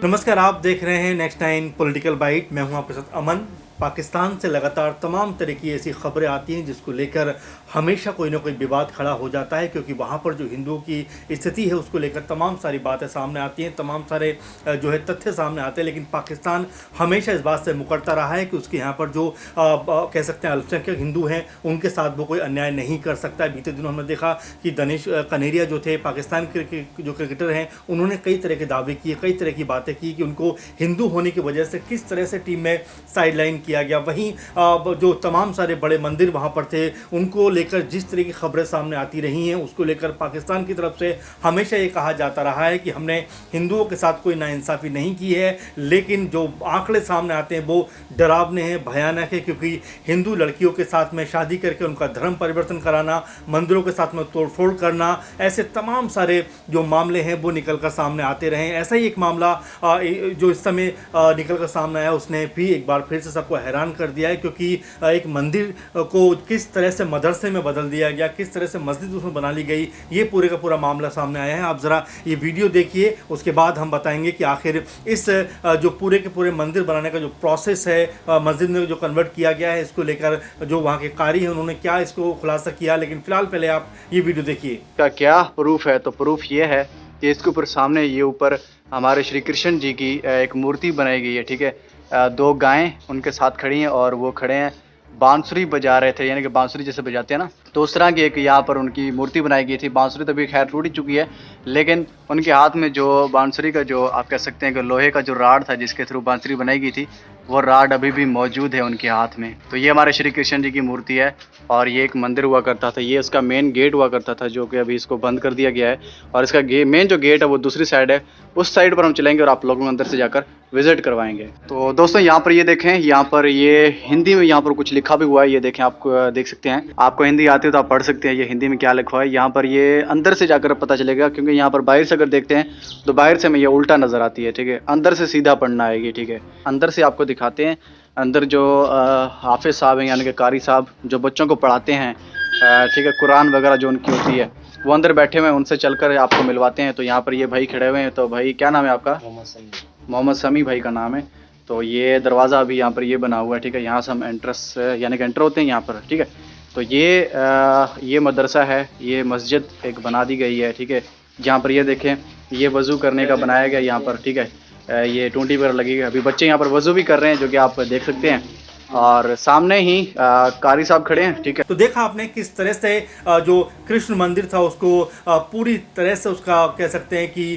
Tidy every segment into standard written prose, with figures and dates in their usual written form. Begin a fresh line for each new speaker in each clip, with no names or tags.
नमस्कार, आप देख रहे हैं नेक्स्ट 9 पॉलिटिकल बाइट। मैं हूं आपके साथ अमन। पाकिस्तान से लगातार तमाम तरह की ऐसी खबरें आती हैं जिसको लेकर हमेशा कोई ना कोई विवाद खड़ा हो जाता है, क्योंकि वहाँ पर जो हिंदुओं की स्थिति है उसको लेकर तमाम सारी बातें सामने आती हैं, तमाम सारे जो है तथ्य सामने आते हैं। लेकिन पाकिस्तान हमेशा इस बात से मुकरता रहा है कि उसके यहाँ पर जो कह सकते हैं अल्पसंख्यक हिंदू हैं उनके साथ वो कोई अन्याय नहीं कर सकता है। बीते दिनों हमने देखा कि दनिश कनेरिया जो थे पाकिस्तान के जो क्रिकेटर हैं, उन्होंने कई तरह के दावे किए, कई तरह की बातें की कि उनको हिंदू होने की वजह से किस तरह से टीम में साइडलाइन किया गया। वहीं जो तमाम सारे बड़े मंदिर वहाँ पर थे उनको लेकर जिस तरह की खबरें सामने आती रही हैं, उसको लेकर पाकिस्तान की तरफ से हमेशा ये कहा जाता रहा है कि हमने हिंदुओं के साथ कोई नाइंसाफ़ी नहीं की है। लेकिन जो आंकड़े सामने आते हैं वो डरावने हैं, भयानक है, क्योंकि हिंदू लड़कियों के साथ में शादी करके उनका धर्म परिवर्तन कराना, मंदिरों के साथ में तोड़फोड़ करना, ऐसे तमाम सारे जो मामले हैं वो निकल कर सामने आते रहे। ऐसा ही एक मामला जो इस समय निकल कर सामने आया, उसने भी एक बार फिर से सबको हैरान कर दिया है, क्योंकि एक मंदिर को किस तरह से मदरसे में बदल दिया गया, किस तरह से मस्जिद उसमें बना ली गई, ये पूरे का पूरा मामला सामने आया है। आप ज़रा ये वीडियो देखिए, उसके बाद हम बताएंगे कि आखिर इस जो पूरे के पूरे मंदिर बनाने का जो प्रोसेस है, मस्जिद में जो कन्वर्ट किया गया है, इसको लेकर जो वहाँ के कारी हैं उन्होंने क्या इसको खुलासा किया। लेकिन फिलहाल पहले आप ये वीडियो देखिए।
का क्या प्रूफ है, तो प्रूफ ये है कि इसके ऊपर सामने ये ऊपर हमारे श्री कृष्ण जी की एक मूर्ति बनाई गई है। ठीक है, दो गायें उनके साथ खड़ी हैं और वो खड़े हैं, बांसुरी बजा रहे थे, यानी कि बांसुरी जैसे बजाते हैं ना, तो उस तरह की एक यहाँ पर उनकी मूर्ति बनाई गई थी। बांसुरी तो भी खैर टूट ही चुकी है, लेकिन उनके हाथ में जो बांसुरी का जो आप कह सकते हैं कि लोहे का जो राड था जिसके थ्रू बांसुरी बनाई गई थी, वो राड अभी भी मौजूद है उनके हाथ में। तो ये हमारे श्री कृष्ण जी की मूर्ति है और ये एक मंदिर हुआ करता था, ये इसका मेन गेट हुआ करता था, जो कि अभी इसको बंद कर दिया गया है। और इसका मेन जो गेट है वो दूसरी साइड है, उस साइड पर हम चलेंगे और आप लोगों को अंदर से जाकर विजिट करवाएंगे। तो दोस्तों यहाँ पर ये देखें, यहाँ पर ये हिंदी में यहाँ पर कुछ लिखा भी हुआ है, ये देखें, आपको देख सकते हैं। आपको हिंदी आती है तो आप पढ़ सकते हैं ये हिंदी में क्या लिखा है। यहाँ पर ये अंदर से जाकर पता चलेगा, क्योंकि यहाँ पर बाहर से अगर देखते हैं तो बाहर से हमें ये उल्टा नजर आती है। ठीक है, अंदर से सीधा पढ़ना आएगी। ठीक है, अंदर से आपको दिखाते हैं। अंदर जो हाफिज साहब हैं, यानी कि कारी साहब, जो बच्चों को पढ़ाते हैं, ठीक है, कुरान वगैरह जो उनकी होती है, वो अंदर बैठे हुए हैं, उनसे चलकर आपको मिलवाते हैं। तो यहाँ पर ये भाई खड़े हुए हैं। तो भाई क्या नाम है आपका? मोहम्मद समी भाई का नाम है। तो ये दरवाज़ा अभी यहाँ पर ये बना हुआ है। ठीक है, यहाँ से हम एंट्रेंस यानी कि एंटर होते हैं यहाँ पर। ठीक है, तो ये मदरसा है, ये मस्जिद एक बना दी गई है। ठीक है, जहाँ पर ये देखें, ये वज़ू करने का बनाया गया यहाँ पर। ठीक है, ये टूंटी वगैरह लगी है, अभी बच्चे यहाँ पर वज़ू भी कर रहे हैं, जो कि आप देख सकते हैं। और सामने ही कारी साहब खड़े हैं। ठीक है,
तो देखा आपने किस तरह से जो कृष्ण मंदिर था उसको पूरी तरह से उसका कह सकते हैं कि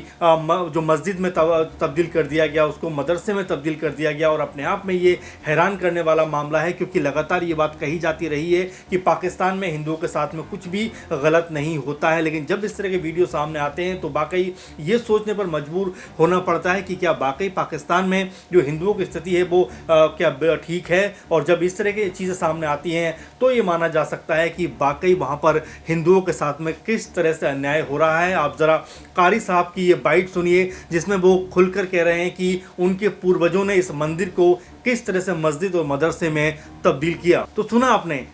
जो मस्जिद में तब्दील कर दिया गया, उसको मदरसे में तब्दील कर दिया गया। और अपने आप में ये हैरान करने वाला मामला है, क्योंकि लगातार ये बात कही जाती रही है कि पाकिस्तान में हिंदुओं के साथ में कुछ भी गलत नहीं होता है। लेकिन जब इस तरह के वीडियो सामने आते हैं तो वाकई ये सोचने पर मजबूर होना पड़ता है कि क्या वाकई पाकिस्तान में जो हिंदुओं की स्थिति है वो क्या ठीक है। और जब इस तरह की चीज़ें सामने आती हैं तो ये माना जा सकता है कि वाकई वहाँ पर हिंदुओं के साथ में किस तरह से अन्याय हो रहा है। आप ज़रा कारी साहब की ये बाइट सुनिए, जिसमें वो खुलकर कह रहे हैं कि उनके पूर्वजों ने इस मंदिर को किस तरह से मस्जिद और मदरसे में तब्दील किया। तो सुना आपने,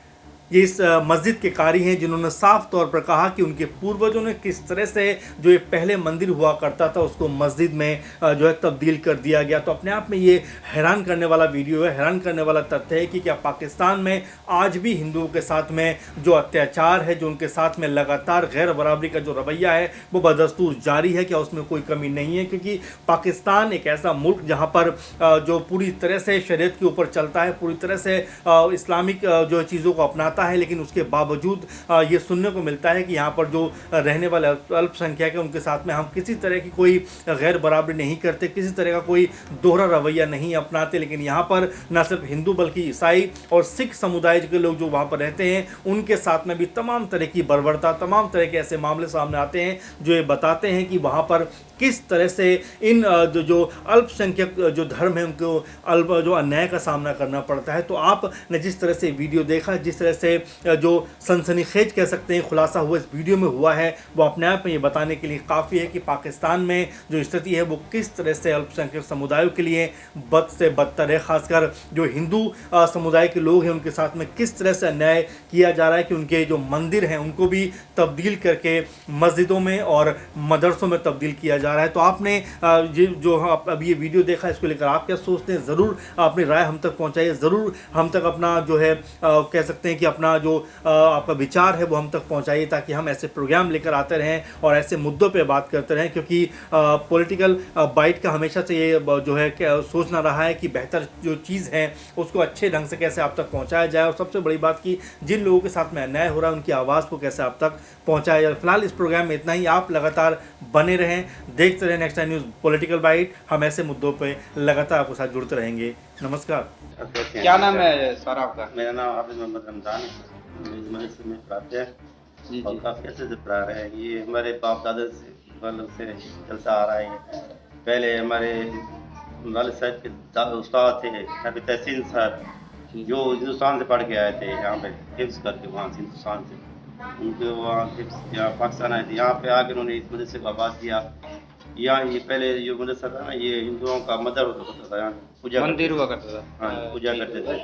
ये इस मस्जिद के कारी हैं जिन्होंने साफ तौर पर कहा कि उनके पूर्वजों ने किस तरह से जो ये पहले मंदिर हुआ करता था उसको मस्जिद में जो है तब्दील कर दिया गया। तो अपने आप में ये हैरान करने वाला वीडियो है, हैरान करने वाला तथ्य है कि क्या पाकिस्तान में आज भी हिंदुओं के साथ में जो अत्याचार है, जो उनके साथ में लगातार गैर बराबरी का जो रवैया है वो बदस्तूर जारी है, क्या उसमें कोई कमी नहीं है? क्योंकि पाकिस्तान एक ऐसा मुल्क जहाँ पर जो पूरी तरह से शरीयत के ऊपर चलता है, पूरी तरह से इस्लामिक जो चीज़ों को अपनाता है, लेकिन उसके बावजूद ये सुनने को मिलता है कि यहाँ पर जो रहने वाले अल्पसंख्यक हैं उनके साथ में हम किसी तरह की कोई गैर बराबरी नहीं करते, किसी तरह का कोई दोहरा रवैया नहीं अपनाते। लेकिन यहाँ पर न सिर्फ हिंदू बल्कि ईसाई और सिख समुदाय के लोग जो वहाँ पर रहते हैं उनके साथ में भी तमाम तरह की बर्बरता, तमाम तरह के ऐसे मामले सामने आते हैं जो ये बताते हैं कि वहाँ पर किस तरह से इन जो अल्पसंख्यक जो धर्म है उनको जो अन्याय का सामना करना पड़ता है। तो आपने जिस तरह से वीडियो देखा, जिस तरह से से जो सनसनीखेज कह सकते हैं खुलासा हुआ इस वीडियो में हुआ है, वो अपने आप में ये बताने के लिए काफ़ी है कि पाकिस्तान में जो स्थिति है वो किस तरह से अल्पसंख्यक समुदायों के लिए बद से बदतर है। खासकर जो हिंदू समुदाय के लोग हैं उनके साथ में किस तरह से अन्याय किया जा रहा है कि उनके जो मंदिर हैं उनको भी तब्दील करके मस्जिदों में और मदरसों में तब्दील किया जा रहा है। तो आपने ये जो आप अभी ये वीडियो देखा इसको लेकर आप क्या सोचते हैं, ज़रूर अपनी राय हम तक पहुंचाइए, ज़रूर हम तक अपना जो है कह सकते हैं कि अपना जो आपका विचार है वो हम तक पहुंचाइए, ताकि हम ऐसे प्रोग्राम लेकर आते रहें और ऐसे मुद्दों पे बात करते रहें। क्योंकि पॉलिटिकल बाइट का हमेशा से ये जो है सोचना रहा है कि बेहतर जो चीज़ है उसको अच्छे ढंग से कैसे आप तक पहुँचाया जाए, और सबसे बड़ी बात कि जिन लोगों के साथ में अन्याय हो रहा है उनकी आवाज़ को कैसे आप तक पहुँचाया जाए। फिलहाल इस प्रोग्राम में इतना ही। आप लगातार बने रहें, देखते रहें next time news political bite. हम ऐसे मुद्दों पे लगातार आपके साथ जुड़ते रहेंगे। नमस्कार।
क्या नाम है सर आपका?
मेरा नाम हाफिज मोहम्मद रमजान है। इस मदरसे में पढ़ाते हैं
जी
और
जी।
काफ़ी अच्छे से पढ़ा रहे हैं। ये हमारे बाप दादा से मतलब से चलता आ रहा है। पहले हमारे वालिद साहब के उस्ताद थे हाफिज तहसीन साहब, जो हिंदुस्तान से पढ़ के आए थे यहाँ पे हिफ्ज़ करके, वहाँ से हिंदुस्तान से उनके वहाँ हिफ्ज़ यहाँ पाकिस्तान आए थे। यहाँ पे आके उन्होंने इस मदरसे को आबाद किया। यहाँ ये पहले जो मदरसा था ना, ये हिंदुओं का मदर होता था, यहाँ पूजा
मंदिर हुआ करता था।
हाँ पूजा करते थे।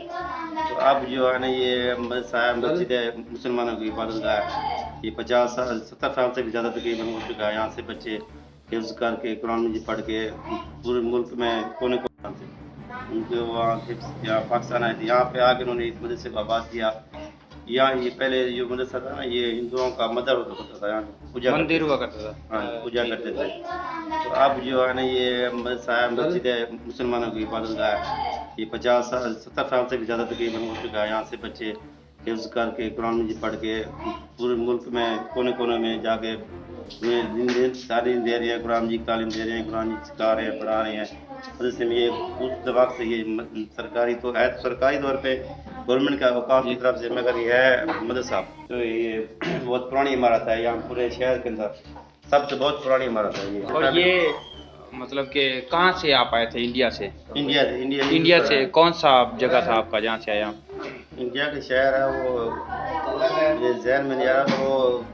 तो अब जो है ना ये मदरसा है, मस्जिद है, मुसलमानों की इबादत गाह है। ये 50 साल 70 साल से भी ज़्यादा तकरीबन हो चुका है। यहाँ से बच्चे हिफ्ज़ करके कुरान मजीद पढ़ के पूरे मुल्क में कोने कोने से उनके वहाँ हिफ्ज़ यहाँ पाकिस्तान आए थे। यहाँ पे आके उन्होंने इस मदरसे को आबाद किया। यहाँ ये पहले जो मदरसा था ना, ये हिंदुओं का मदर होता था, यहाँ पूजा
मंदिर हुआ करता था।
हाँ पूजा करते थे। तो अब जो है ना ये मदरसा है, मस्जिद है, मुसलमानों की इबादत गाह है। ये 50 साल 70 साल से भी ज़्यादा तकरीबन हो चुका है। यहाँ से बच्चे हिफ्ज़ करके कुरान मजीद पढ़ के पूरे मुल्क में कोने कोने में जाके तालीम दे रहे हैं, कुरान मजीद तालीम दे रहे हैं, कुरान मजीद सिखा रहे हैं, पढ़ा रहे हैं। मदरसे में ये उस दबाव से ये सरकारी तो है, सरकारी तौर पे गवर्नमेंट का औकाफ की तरफ से, मगर ये है मदरसा तो ये बहुत पुरानी इमारत है। यहाँ पूरे शहर के अंदर सबसे बहुत पुरानी इमारत है ये।
और ये मतलब कि कहाँ से आप आए थे? इंडिया से?
इंडिया
से कौन सा जगह था आपका जहाँ से आया?
इंडिया के शहर है वो, ये जहन में नहीं आ रहा, वो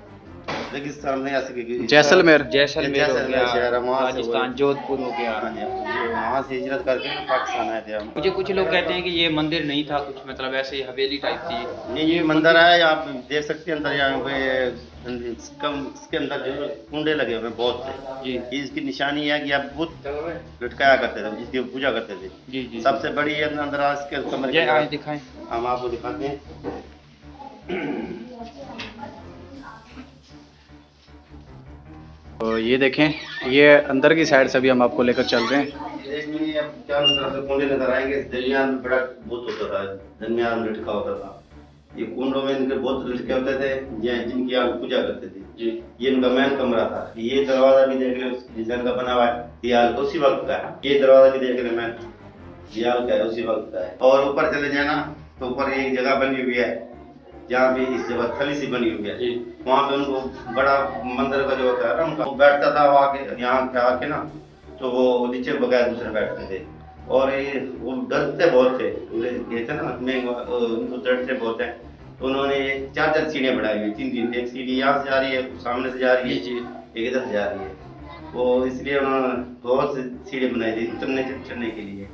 रेगिस्तान में ऐसे
जैसलमेर।
जैसलमेर हो
जैसलमेर शहर है,
गया,
वहाँ से
राजस्थान, जोधपुर हो गया।
हाँ जी, वहाँ से हिजरत करके ना पाकिस्तान आए थे हम।
मुझे कुछ लोग कहते हैं कि ये मंदिर नहीं था, कुछ मतलब ऐसे ही हवेली टाइप थी।
ये मंदिर है, आप देख सकते हैं अंदर। यहाँ पे इसके अंदर जो कुंडे लगे हुए हैं बहुत से।
जी
ये इसकी निशानी है कि आप बुत लटकाया करते थे, जिसकी पूजा करते थे।
जी जी।
सबसे बड़ी है अंदर आज के कमरे
ये आए
के,
दिखाएं।
हम आपको दिखाते हैं।
तो ये देखें, ये अंदर की साइड से भी हम आपको लेकर चल रहे हैं।
देखिए अब चारों तरफ से कुंडे नजर आएंगे। दरमियान में बड़ा बुत होता था, दरमियान में लटका होता था। ये कुंडों में इनके बहुत लटके होते थे, जिनकी आप पूजा करते थे जी। ये इनका मेन कमरा था। ये दरवाजा भी देख लो डिजाइन का बना हुआ है, दियाल उसी वक्त का है। ये दरवाजा भी देख लो, मेन दियाल का है, उसी वक्त का है। और ऊपर चले जाना तो ऊपर एक जगह बनी हुई है, जहाँ भी इस जगह थली सी बनी हुई है। वहाँ पे उनको बड़ा मंदिर का जो होता है ना, उनका वो बैठता था वहाँ के, यहाँ के आके ना, तो वो नीचे बगैर दूसरे बैठते थे। और ये वो डरते बहुत थे, कहते ना उनको डरते बहुत है। तो उन्होंने 4 सीढ़ियाँ बढ़ाई हुई, 3 एक सीढ़ी यहाँ से जा रही है, सामने से जा रही है, एक इधर से जा रही है। वो इसलिए उन्होंने बहुत सी सीढ़ी बनाई थी उतरने चढ़ने के लिए।